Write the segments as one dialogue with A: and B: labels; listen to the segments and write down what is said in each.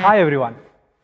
A: Hi everyone.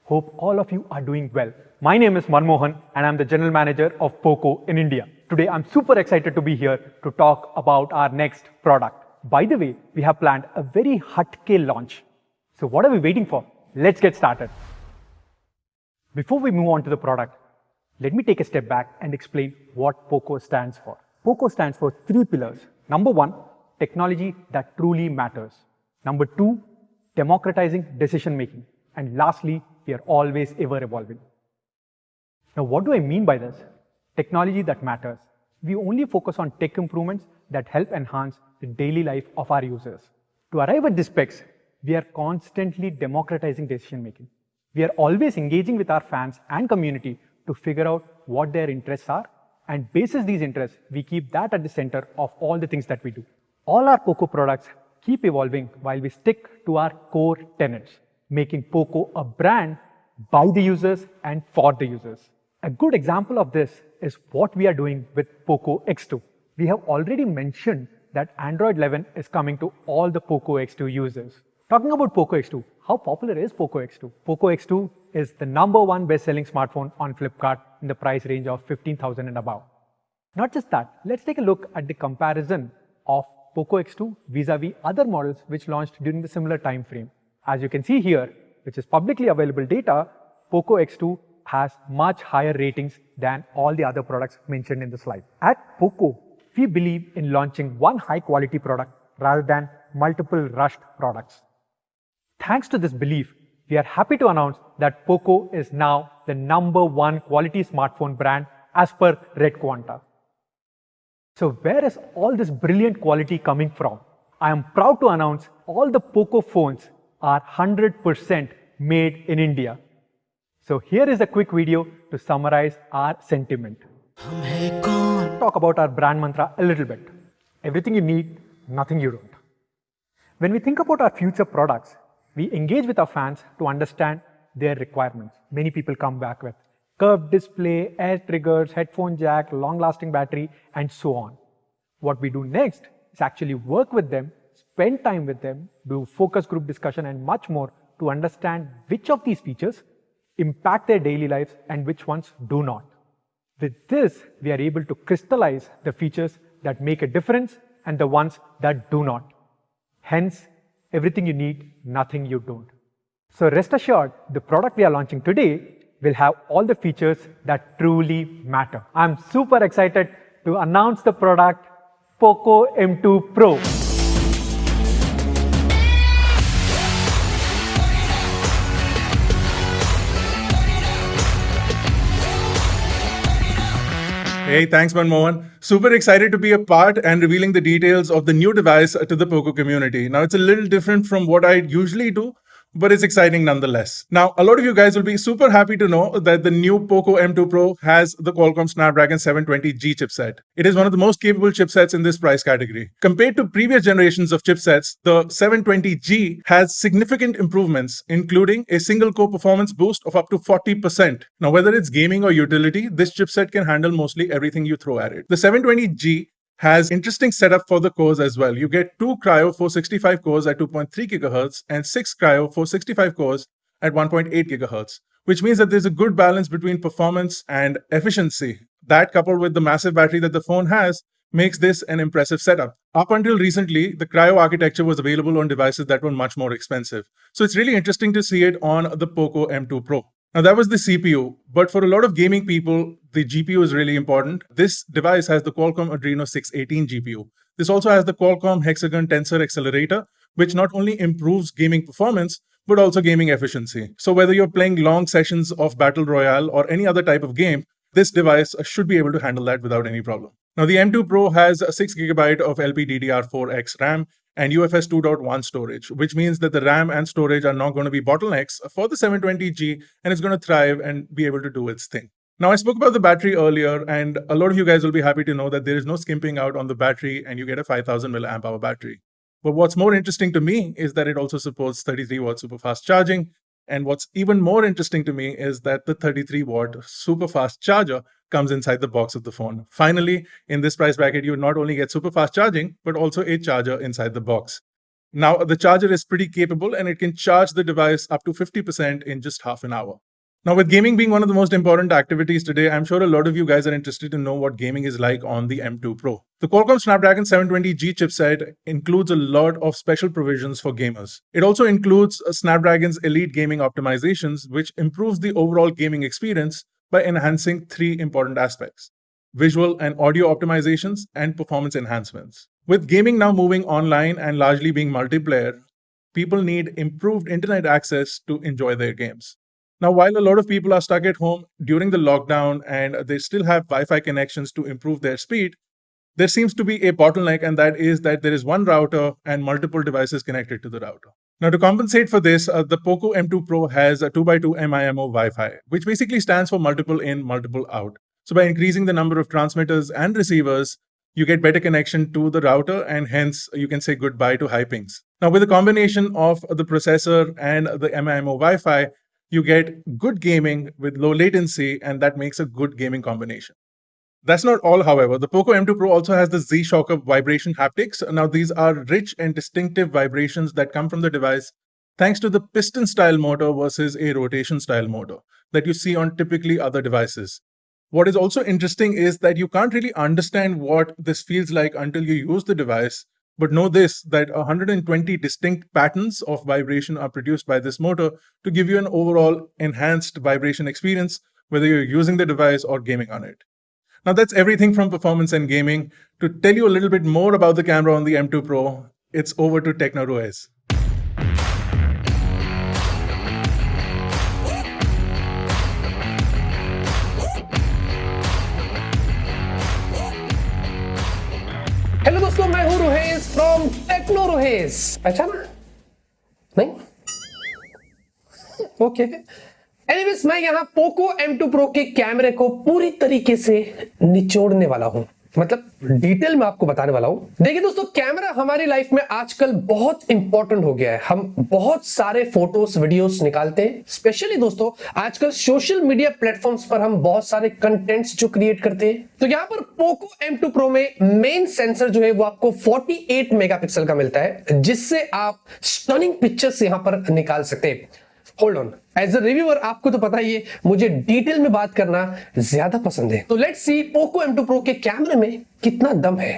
A: Hope all of you are doing well. My name is Manmohan and I'm the General Manager of POCO in India. Today I'm super excited to be here to talk about our next product. By the way, we have planned a very hut-ke launch. So what are we waiting for? Let's get started. Before we move on to the product, let me take a step back and explain what POCO stands for. POCO stands for three pillars. Number one, technology that truly matters. Number two, democratizing decision making. And lastly, we are always ever evolving. Now, what do I mean by this? Technology that matters. We only focus on tech improvements that help enhance the daily life of our users. To arrive at these specs, we are constantly democratizing decision making. We are always engaging with our fans and community to figure out what their interests are, and basis these interests, we keep that at the center of all the things that we do. All our POCO products keep evolving while we stick to our core tenets, making POCO a brand by the users and for the users. A good example of this is what we are doing with POCO X2. We have already mentioned that Android 11 is coming to all the POCO X2 users. Talking about POCO X2, how popular is POCO X2? POCO X2 is the #1 best-selling smartphone on Flipkart in the price range of 15,000 and above. Not just that, let's take a look at the comparison of POCO X2 vis-a-vis other models which launched during the similar time frame. As you can see here, which is publicly available data, POCO X2 has much higher ratings than all the other products mentioned in the slide. At POCO, we believe in launching one high-quality product rather than multiple rushed products. Thanks to this belief, we are happy to announce that POCO is now the #1 quality smartphone brand as per Red Quanta. So where is all this brilliant quality coming from? I am proud to announce all the POCO phones are 100% made in India. So here is a quick video to summarize our sentiment. Talk about our brand mantra a little bit. Everything you need, nothing you don't. When we think about our future products, we engage with our fans to understand their requirements. Many people come back with curved display, air triggers, headphone jack, long-lasting battery, and so on. What we do next is actually work with them, spend time with them, do focus group discussion and much more to understand which of these features impact their daily lives and which ones do not. With this, we are able to crystallize the features that make a difference and the ones that do not. Hence, everything you need, nothing you don't. So rest assured, the product we are launching today will have all the features that truly matter. I'm super excited to announce the product POCO M2 Pro.
B: Hey, thanks Manmohan. Super excited to be a part and revealing the details of the new device to the POCO community. Now, it's a little different from what I usually do, but it's exciting nonetheless. Now, a lot of you guys will be super happy to know that the new POCO M2 Pro has the Qualcomm Snapdragon 720G chipset. It is one of the most capable chipsets in this price category. Compared to previous generations of chipsets, the 720G has significant improvements, including a single core performance boost of up to 40%. Now, whether it's gaming or utility, this chipset can handle mostly everything you throw at it. The 720G has interesting setup for the cores as well. You get 2 Cryo 465 cores at 2.3 GHz and 6 Cryo 465 cores at 1.8 GHz, which means that there's a good balance between performance and efficiency. That, coupled with the massive battery that the phone has, makes this an impressive setup. Up until recently, the Cryo architecture was available on devices that were much more expensive. So it's really interesting to see it on the POCO M2 Pro. Now, that was the CPU, but for a lot of gaming people, the GPU is really important. This device has the Qualcomm Adreno 618 GPU. This also has the Qualcomm Hexagon Tensor Accelerator, which not only improves gaming performance, but also gaming efficiency. So whether you're playing long sessions of Battle Royale or any other type of game, this device should be able to handle that without any problem. Now, the M2 Pro has a 6 GB of LPDDR4X RAM and UFS 2.1 storage, which means that the RAM and storage are not going to be bottlenecks for the 720G, and it's going to thrive and be able to do its thing. Now, I spoke about the battery earlier, and a lot of you guys will be happy to know that there is no skimping out on the battery, and you get a 5000 milliamp hour battery. But what's more interesting to me is that it also supports 33 watt super fast charging. And what's even more interesting to me is that the 33 watt super fast charger comes inside the box of the phone. Finally, in this price bracket, you not only get super fast charging, but also a charger inside the box. Now, the charger is pretty capable and it can charge the device up to 50% in just half an hour. Now, with gaming being one of the most important activities today, I'm sure a lot of you guys are interested to know what gaming is like on the M2 Pro. The Qualcomm Snapdragon 720G chipset includes a lot of special provisions for gamers. It also includes Snapdragon's Elite Gaming optimizations, which improves the overall gaming experience by enhancing three important aspects: visual and audio optimizations and performance enhancements. With gaming now moving online and largely being multiplayer, people need improved internet access to enjoy their games. Now, while a lot of people are stuck at home during the lockdown and they still have Wi-Fi connections to improve their speed, there seems to be a bottleneck, and that is that there is one router and multiple devices connected to the router. Now, to compensate for this, the Poco M2 Pro has a 2x2 MIMO Wi-Fi, which basically stands for multiple in, multiple out. So by increasing the number of transmitters and receivers, you get better connection to the router, and hence you can say goodbye to high pings. Now, with a combination of the processor and the MIMO Wi-Fi, you get good gaming with low latency, and that makes a good gaming combination. That's not all, however. The Poco M2 Pro also has the Z-Shocker vibration haptics. Now, these are rich and distinctive vibrations that come from the device thanks to the piston-style motor versus a rotation-style motor that you see on typically other devices. What is also interesting is that you can't really understand what this feels like until you use the device. But know this, that 120 distinct patterns of vibration are produced by this motor to give you an overall enhanced vibration experience, whether you're using the device or gaming on it. Now, that's everything from performance and gaming. To tell you a little bit more about the camera on the M2 Pro, it's over to Techno Ruiz.
C: Hello दोस्तों, मैं हूं रुहेश from techno रुहेश। पहचाना नहीं? Okay. Anyways, मैं यहां Poco M2 Pro के कैमरे को पूरी तरीके से निचोड़ने वाला हूं, मतलब डिटेल में आपको बताने वाला हूं। देखिए दोस्तों, कैमरा हमारी लाइफ में आजकल बहुत इंपॉर्टेंट हो गया है। हम बहुत सारे फोटोज वीडियोस निकालते हैं। स्पेशली दोस्तों, आजकल सोशल मीडिया प्लेटफॉर्म्स पर हम बहुत सारे कंटेंट्स जो क्रिएट करते हैं। तो यहां पर पोको M2 Pro में मेन सेंसर जो है वो आपको 48 मेगापिक्सल का मिलता है, जिससे आप स्टनिंग पिक्चर्स यहां पर निकाल सकते हैं। Hold on, as a reviewer आपको तो पता ही है, मुझे डिटेल में बात करना ज्यादा पसंद है। तो let's see Poco M2 Pro के कैमरे में कितना दम है।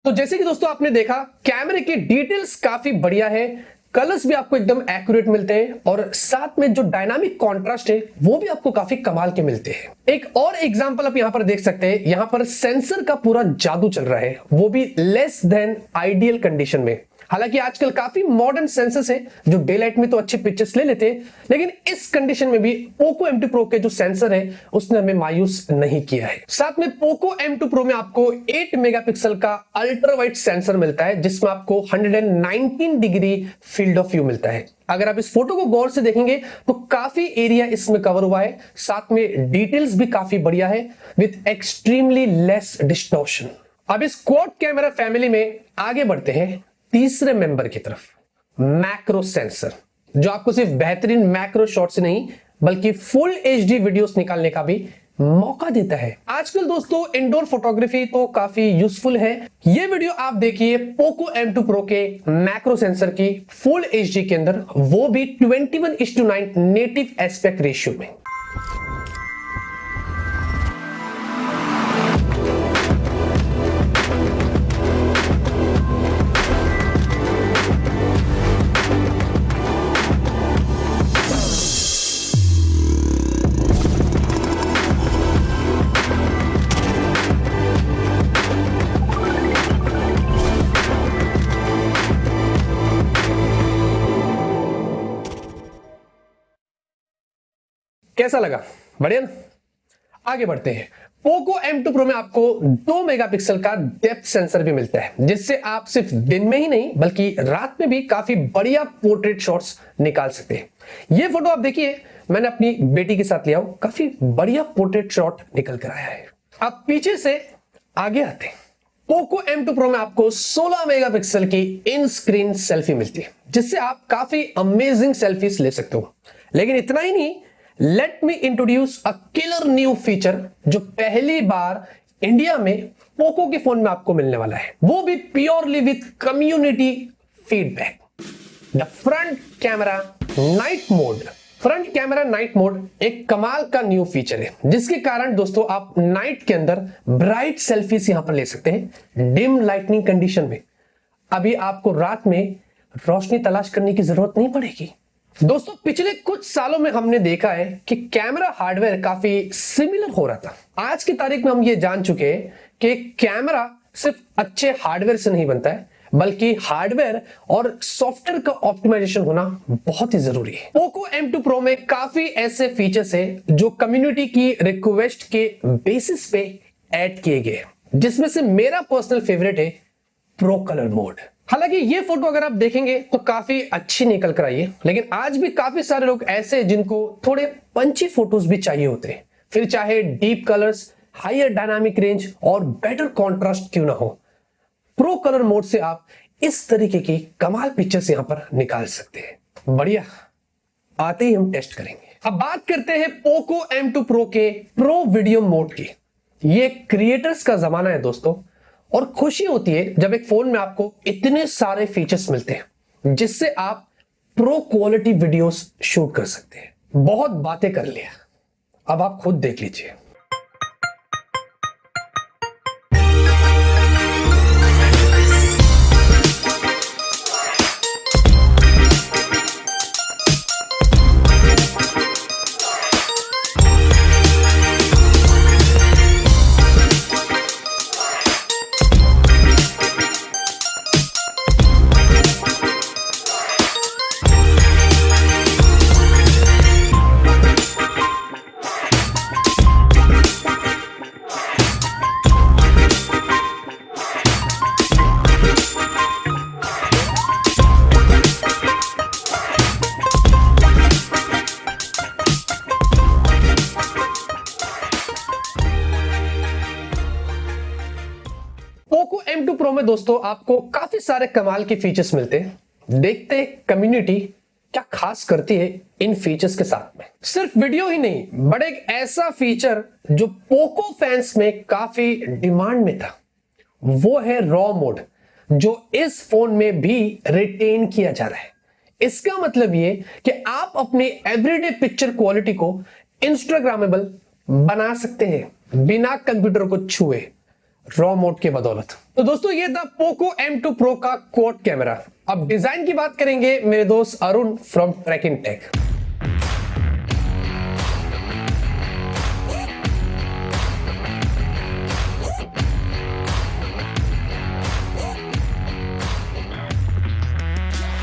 C: तो जैसे कि दोस्तों आपने देखा, कैमरे की डिटेल्स काफी बढ़िया है, कलर्स भी आपको एकदम एक्यूरेट मिलते हैं, और साथ में जो डायनामिक कॉन्ट्रास्ट है वो भी आपको काफी कमाल के मिलते हैं। एक और एग्जांपल आप यहां पर देख सकते हैं। यहां पर सेंसर का पूरा जादू चल रहा है, वो भी लेस देन आइडियल कंडीशन में। हालांकि आजकल काफी मॉडर्न सेंसर्स हैं जो डे लाइट में तो अच्छे पिक्चर्स ले लेते हैं, लेकिन इस कंडीशन में भी पोको M2 Pro के जो सेंसर है उसने हमें मायूस नहीं किया है। साथ में पोको M2 Pro में आपको 8 मेगापिक्सल का अल्ट्रा वाइड सेंसर मिलता है, जिसमें आपको 119 डिग्री फील्ड ऑफ व्यू मिलता है। अगर आप इस फोटो को गौर से देखेंगे तो काफी एरिया इसमें कवर हुआ है, साथ में डिटेल्स भी काफी बढ़िया है विद एक्सट्रीमली लेस डिस्टॉर्शन। अब इस क्वाड कैमरा फैमिली में आगे बढ़ते हैं तीसरे मेंबर की तरफ, मैक्रो सेंसर, जो आपको सिर्फ बेहतरीन मैक्रो शॉट से नहीं बल्कि फुल HD वीडियोस निकालने का भी मौका देता है। आजकल दोस्तों इंडोर फोटोग्राफी तो काफी यूजफुल है। ये वीडियो आप देखिए पोको M2 Pro के मैक्रो सेंसर की फुल HD के अंदर, वो भी 21:9 नेटिव एस्पेक्ट रेशियो में। कैसा लगा? बढ़िया ना? आगे बढ़ते हैं। पोको M2 Pro में आपको 2 मेगापिक्सल का डेप्थ सेंसर भी मिलता है, जिससे आप सिर्फ दिन में ही नहीं बल्कि रात में भी काफी बढ़िया पोर्ट्रेट शॉट्स निकाल सकते हैं। ये फोटो आप देखिए, मैंने अपनी बेटी के साथ लिया हूं, काफी बढ़िया पोर्ट्रेट शॉट निकल कर आया है। अब पीछे से आगे आते हैं। पोको M2 Pro में आपको 16 मेगापिक्सल की इन स्क्रीन सेल्फी मिलती है, जिससे आप काफी अमेजिंग सेल्फीज ले सकते हो। लेकिन इतना ही नहीं, let me introduce a killer new feature जो पहली बार इंडिया में पोको के फोन में आपको मिलने वाला है, वो भी purely with community feedback. The front camera night mode. Front camera night mode एक कमाल का न्यू फीचर है जिसके कारण दोस्तों आप नाइट के अंदर ब्राइट सेल्फीज यहां पर ले सकते हैं डिम लाइटनिंग कंडीशन में। अभी आपको रात में रोशनी तलाश करने की जरूरत नहीं पड़ेगी। दोस्तों पिछले कुछ सालों में हमने देखा है कि कैमरा हार्डवेयर काफी सिमिलर हो रहा था। आज की तारीख में हम ये जान चुके हैं कि कैमरा सिर्फ अच्छे हार्डवेयर से नहीं बनता है बल्कि हार्डवेयर और सॉफ्टवेयर का ऑप्टिमाइजेशन होना बहुत ही जरूरी है। पोको M2 Pro में काफी ऐसे फीचर्स है जो कम्युनिटी की रिक्वेस्ट के बेसिस पे ऐड किए गए, जिसमें से मेरा पर्सनल फेवरेट है प्रो कलर मोड। हालांकि ये फोटो अगर आप देखेंगे तो काफी अच्छी निकल कर आई है, लेकिन आज भी काफी सारे लोग ऐसे हैं जिनको थोड़े पंची फोटोज भी चाहिए होते हैं, फिर चाहे deep colours, higher dynamic range और बेटर कॉन्ट्रास्ट क्यों ना हो, प्रो कलर मोड से आप इस तरीके की कमाल पिक्चर्स यहां पर निकाल सकते हैं। बढ़िया, आते ही हम टेस्ट करेंगे। अब बात करते हैं पोको M2 Pro के प्रो वीडियो मोड की। ये क्रिएटर्स का जमाना है दोस्तों, और खुशी होती है जब एक फोन में आपको इतने सारे फीचर्स मिलते हैं जिससे आप प्रो क्वालिटी वीडियोस शूट कर सकते हैं। बहुत बातें कर लिया, अब आप खुद देख लीजिए। पोको M2 Pro में दोस्तों आपको काफी सारे कमाल के फीचर्स मिलते हैं। देखते हैं कम्युनिटी क्या खास करती है इन फीचर्स के साथ में। सिर्फ वीडियो ही नहीं, बट एक ऐसा फीचर जो पोको फैंस में काफी डिमांड में था, वो है रॉ मोड, जो इस फोन में भी रिटेन किया जा रहा है। इसका मतलब ये कि आप अपनी एवरीडे पिक्चर क्वालिटी को इंस्टाग्रामेबल बना सकते हैं बिना कंप्यूटर को छुए, रॉ मोड के बदौलत। तो दोस्तों ये था पोको M2 Pro का क्वाड कैमरा। अब डिजाइन की बात करेंगे मेरे दोस्त Arun from Trakin Tech.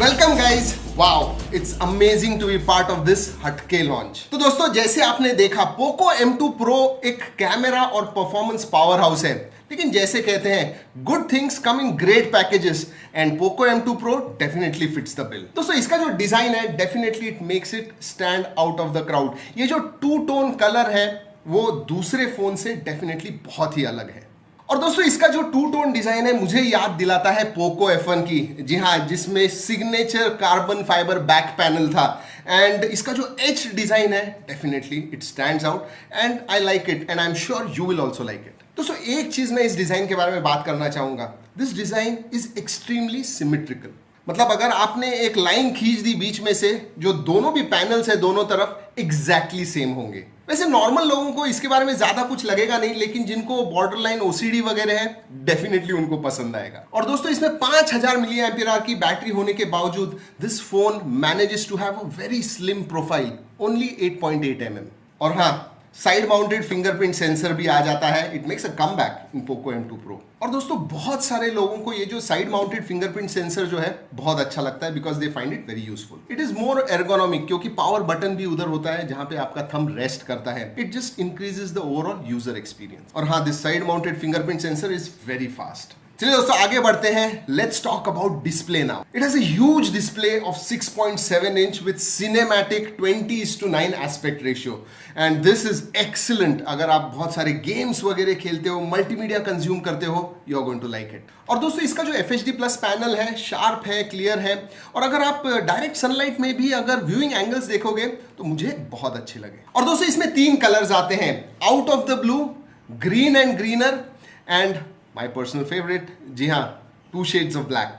D: Welcome guys, wow it's amazing to be part of this हटके लॉन्च। तो दोस्तों जैसे आपने देखा पोको M2 Pro एक कैमरा और परफॉर्मेंस पावर हाउस है, लेकिन जैसे कहते हैं good things come in great packages and Poco M2 Pro definitely fits the bill. दोस्तों इसका जो डिजाइन है definitely it makes it stand out of the crowd. ये जो टू टोन कलर है वो दूसरे फोन से डेफिनेटली बहुत ही अलग है। और दोस्तों इसका जो टू टोन डिजाइन है मुझे याद दिलाता है पोको F1 की, जी हाँ, जिसमें signature carbon fibre back panel था। एंड इसका जो एच डिजाइन है definitely it stands out and I like it and I am sure you will also like it. दोस्तों एक चीज मैं इस डिजाइन के बारे में बात करना चाहूंगा, this design is extremely symmetrical. मतलब अगर आपने एक लाइन खींच दी बीच में से, जो दोनों भी पैनल्स है दोनों तरफ एग्जैक्टली सेम होंगे। वैसे नॉर्मल लोगों को इसके बारे में ज्यादा कुछ लगेगा नहीं, लेकिन जिनको बॉर्डर लाइन OCD वगैरह है डेफिनेटली उनको पसंद आएगा। और दोस्तों इसमें 5000 mAh की बैटरी होने के बावजूद this phone manages to have a very slim profile, only 8.8 mm। और हाँ, साइड माउंटेड फिंगरप्रिंट सेंसर भी आ जाता है। It makes a comeback in Poco M2 Pro। और दोस्तों बहुत सारे लोगों को ये जो साइड माउंटेड फिंगरप्रिंट सेंसर जो है बहुत अच्छा लगता है, because they find it very useful. It is more ergonomic, क्योंकि पावर बटन भी उधर होता है जहां पे आपका थंब रेस्ट करता है। It just increases the overall user experience. और हाँ, this side mounted fingerprint sensor is very fast. चलिए दोस्तों आगे बढ़ते हैं। Let's talk about display now. It has a huge display of 6.7 inch with cinematic 20:9 aspect ratio and this is excellent. अगर आप बहुत सारे गेम्स वगैरह खेलते हो, मल्टीमीडिया कंज्यूम करते हो, you are going to like it. और दोस्तों इसका जो FHD प्लस पैनल है शार्प है, क्लियर है, और अगर आप डायरेक्ट सनलाइट में भी अगर व्यूइंग एंगल्स देखोगे तो मुझे बहुत अच्छे लगे। और दोस्तों इसमें 3 कलर्स आते हैं, out of the blue, green and greener and my personal favourite, जी हाँ, 2 शेड्स ऑफ ब्लैक।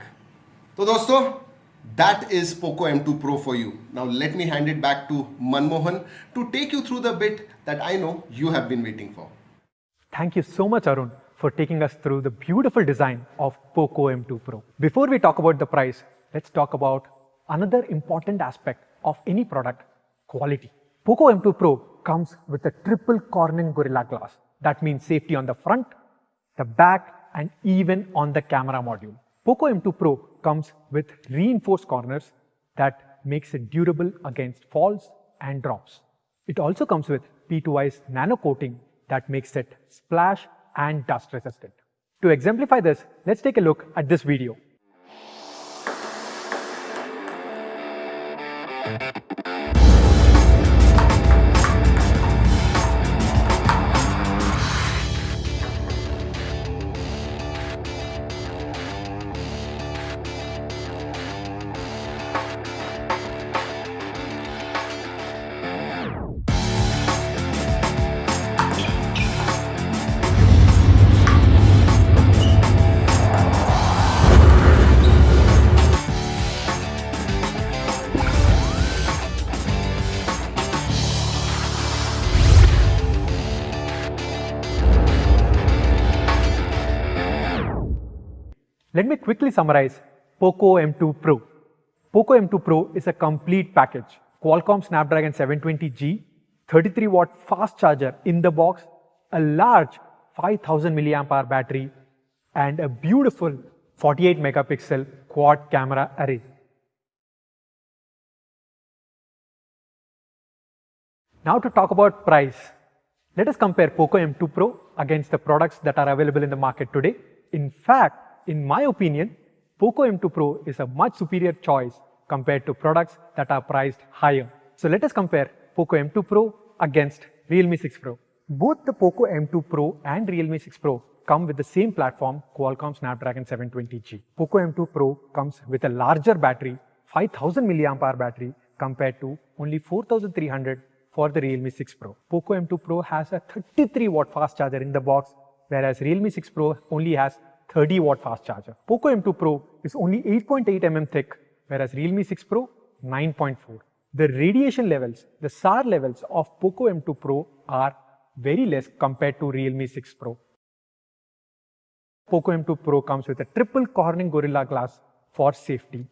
D: तो दोस्तों, that is Poco M2 Pro for you. Now let me hand it back to Manmohan to take you through the bit that I know you have been waiting for.
A: Thank you so much, Arun, for taking us through the beautiful design of Poco M2 Pro. Before we talk about the price, let's talk about another important aspect of any product: quality. Poco M2 Pro comes with a triple Corning Gorilla Glass. That means safety on the front, the back, and even on the camera module. Poco M2 Pro comes with reinforced corners that makes it durable against falls and drops. It also comes with P2I's nano coating that makes it splash and dust resistant. To exemplify this, let's take a look at this video. Let me quickly summarize Poco M2 Pro. Poco M2 Pro is a complete package. Qualcomm Snapdragon 720G, 33-watt fast charger in the box, a large 5000 mAh battery, and a beautiful 48-megapixel quad camera array. Now to talk about price. Let us compare Poco M2 Pro against the products that are available in the market today. In fact, in my opinion, Poco M2 Pro is a much superior choice compared to products that are priced higher. So let us compare Poco M2 Pro against Realme 6 Pro. Both the Poco M2 Pro and Realme 6 Pro come with the same platform, Qualcomm Snapdragon 720G. Poco M2 Pro comes with a larger battery, 5000 mAh battery, compared to only 4300 for the Realme 6 Pro. Poco M2 Pro has a 33-watt fast charger in the box, whereas Realme 6 Pro only has 30-watt fast charger. Poco M2 Pro is only 8.8 mm thick, whereas Realme 6 Pro 9.4. The radiation levels, the SAR levels of Poco M2 Pro are very less compared to Realme 6 Pro. Poco M2 Pro comes with a triple Corning Gorilla Glass for safety.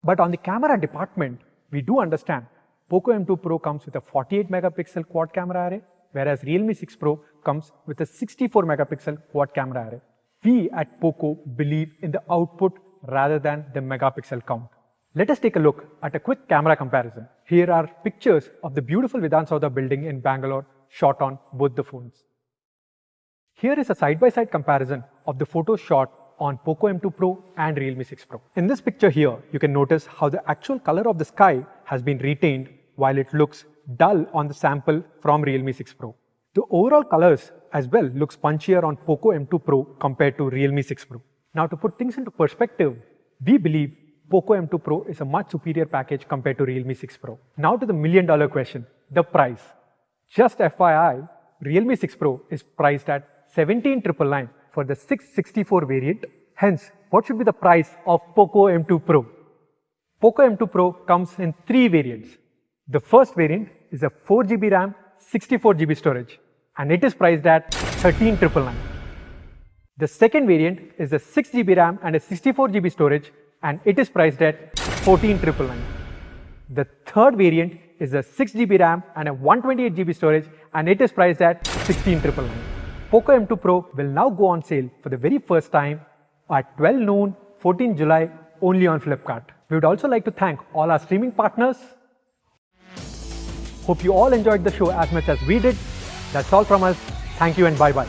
A: But on the camera department, we do understand Poco M2 Pro comes with a 48-megapixel quad camera array, whereas Realme 6 Pro comes with a 64-megapixel quad camera array. We at Poco believe in the output rather than the megapixel count. Let us take a look at a quick camera comparison. Here are pictures of the beautiful Vidhan Soudha building in Bangalore shot on both the phones. Here is a side-by-side comparison of the photos shot on Poco M2 Pro and Realme 6 Pro. In this picture here, you can notice how the actual color of the sky has been retained while it looks dull on the sample from Realme 6 Pro. The overall colors as well looks punchier on Poco M2 Pro compared to Realme 6 Pro. Now to put things into perspective, we believe Poco M2 Pro is a much superior package compared to Realme 6 Pro. Now to the million-dollar question, the price. Just FYI, Realme 6 Pro is priced at 17,999 for the 664 variant. Hence, what should be the price of Poco M2 Pro? Poco M2 Pro comes in 3 variants. The first variant is a 4GB RAM, 64GB storage, and it is priced at 13,999. The second variant is a 6GB RAM and a 64GB storage, and it is priced at 14,999. The third variant is a 6GB RAM and a 128GB storage, and it is priced at 16,999. Poco M2 Pro will now go on sale for the very first time at 12 noon, 14 July, only on Flipkart. We would also like to thank all our streaming partners. Hope you all enjoyed the show as much as we did. That's all from us. Thank you and bye-bye.